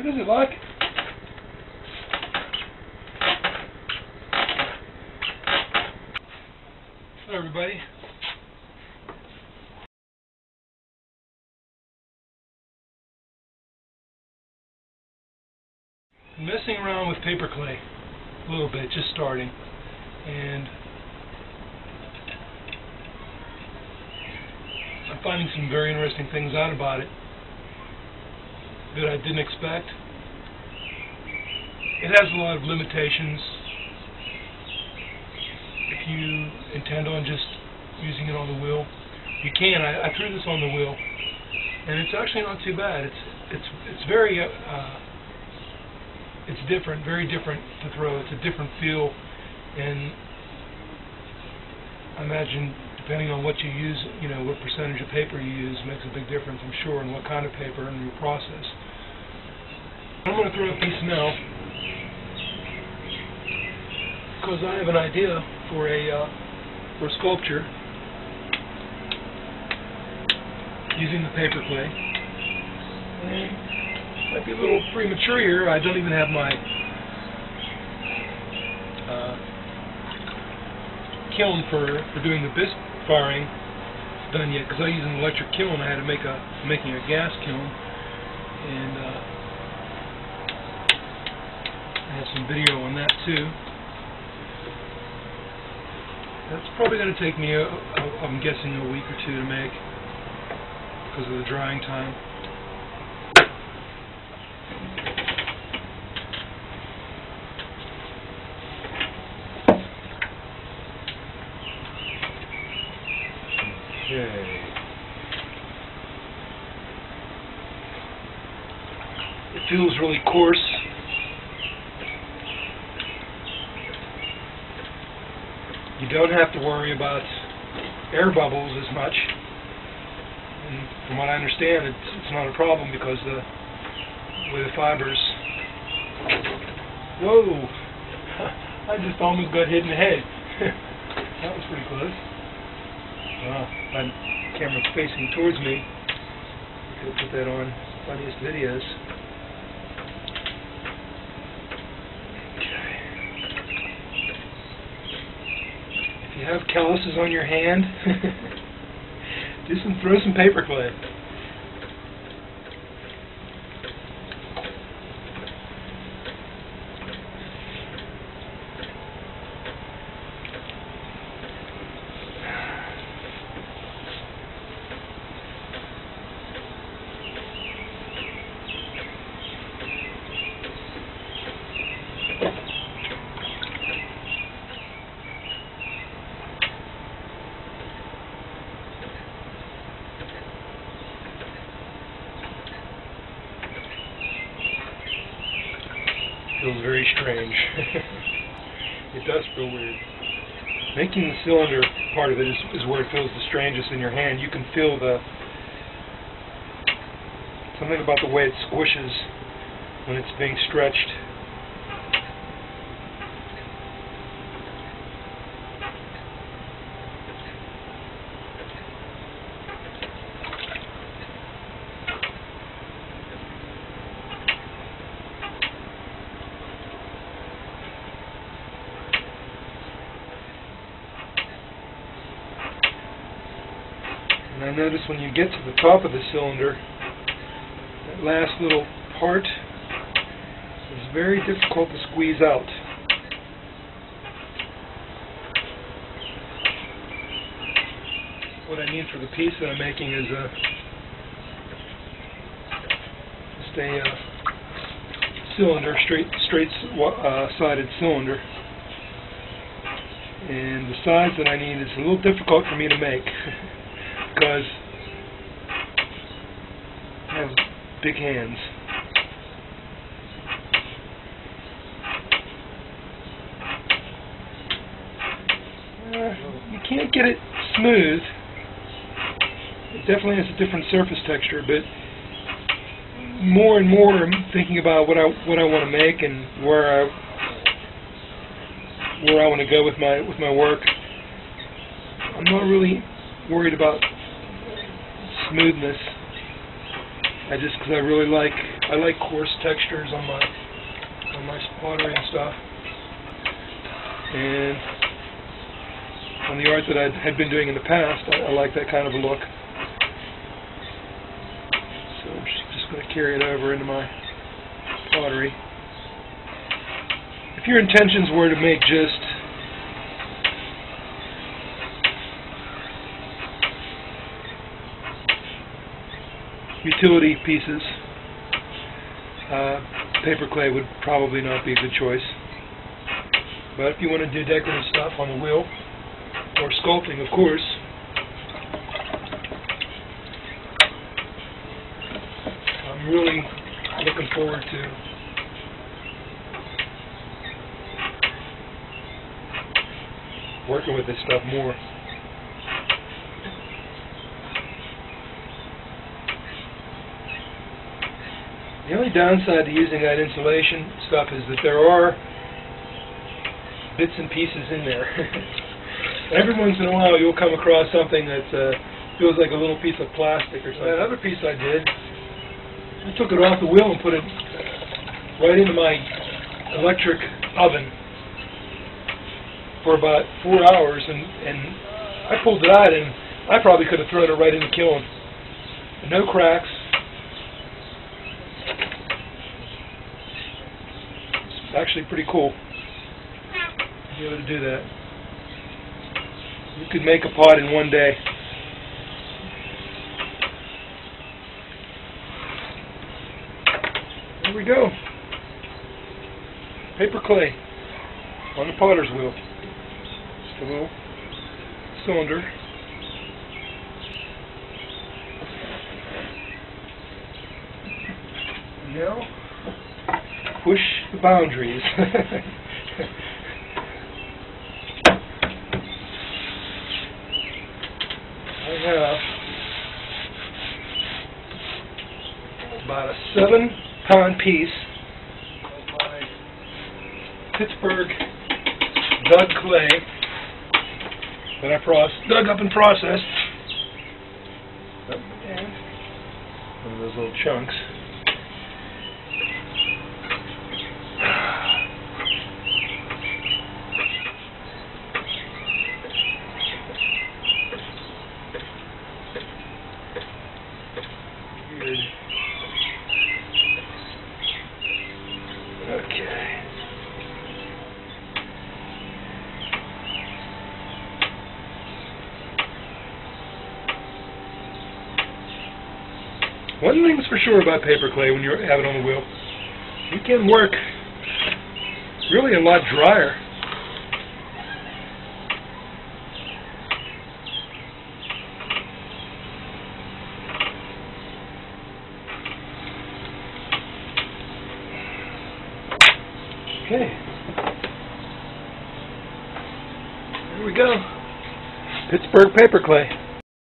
What is it like? Hello everybody. I'm messing around with Paperclay a little bit, just starting, and I'm finding some very interesting things out about it that I didn't expect. It has a lot of limitations if you intend on just using it on the wheel. You can. I threw this on the wheel, and it's actually not too bad. It's very it's different, very different to throw. It's a different feel, and I imagine depending on what you use, you know, what percentage of paper you use makes a big difference, I'm sure, and what kind of paper and your process. I'm going to throw a piece now because I have an idea for a sculpture using the Paperclay. Might be a little premature here. I don't even have my kiln for doing the bisque firing done yet, because I use an electric kiln. I had to making a gas kiln, and I have some video on that too. That's probably going to take me, I'm guessing, a week or two to make because of the drying time. Okay. It feels really coarse. You don't have to worry about air bubbles as much. And from what I understand, it's not a problem because the way the fibers. Whoa! I just almost got hit in the head. That was pretty close. Wow, my camera's facing towards me. I could put that on funniest videos. Okay. If you have calluses on your hand, throw some Paperclay. Feels very strange. It does feel weird. Making the cylinder part of it is where it feels the strangest in your hand. You can feel something about the way it squishes when it's being stretched. And I notice when you get to the top of the cylinder, that last little part is very difficult to squeeze out. What I need for the piece that I'm making is just a cylinder, straight-sided cylinder. And the size that I need is a little difficult for me to make. Because I have big hands. You can't get it smooth. It definitely has a different surface texture, but more and more I'm thinking about what I want to make and where I want to go with my work. I'm not really worried about smoothness. because I really like coarse textures on my pottery and stuff. And on the art that I had been doing in the past, I like that kind of a look. So I'm just going to carry it over into my pottery. If your intentions were to make just utility pieces, Paperclay would probably not be a good choice. But if you want to do decorative stuff on the wheel, or sculpting, of course, I'm really looking forward to working with this stuff more. The only downside to using that insulation stuff is that there are bits and pieces in there. Every once in a while you'll come across something that feels like a little piece of plastic or something. That other piece I did, I took it off the wheel and put it right into my electric oven for about 4 hours, and I pulled it out and I probably could have thrown it right in the kiln. No cracks. It's actually pretty cool to be able to do that. You could make a pot in one day. There we go. Paperclay on the potter's wheel. Just a little cylinder. Now, push the boundaries. I have about a 7-pound piece of my Pittsburgh dug clay that I dug up and processed. And one of those little chunks. Okay. One thing's for sure about Paperclay when you have it on the wheel. You can work really a lot drier. Okay. There we go. Pittsburgh Paperclay.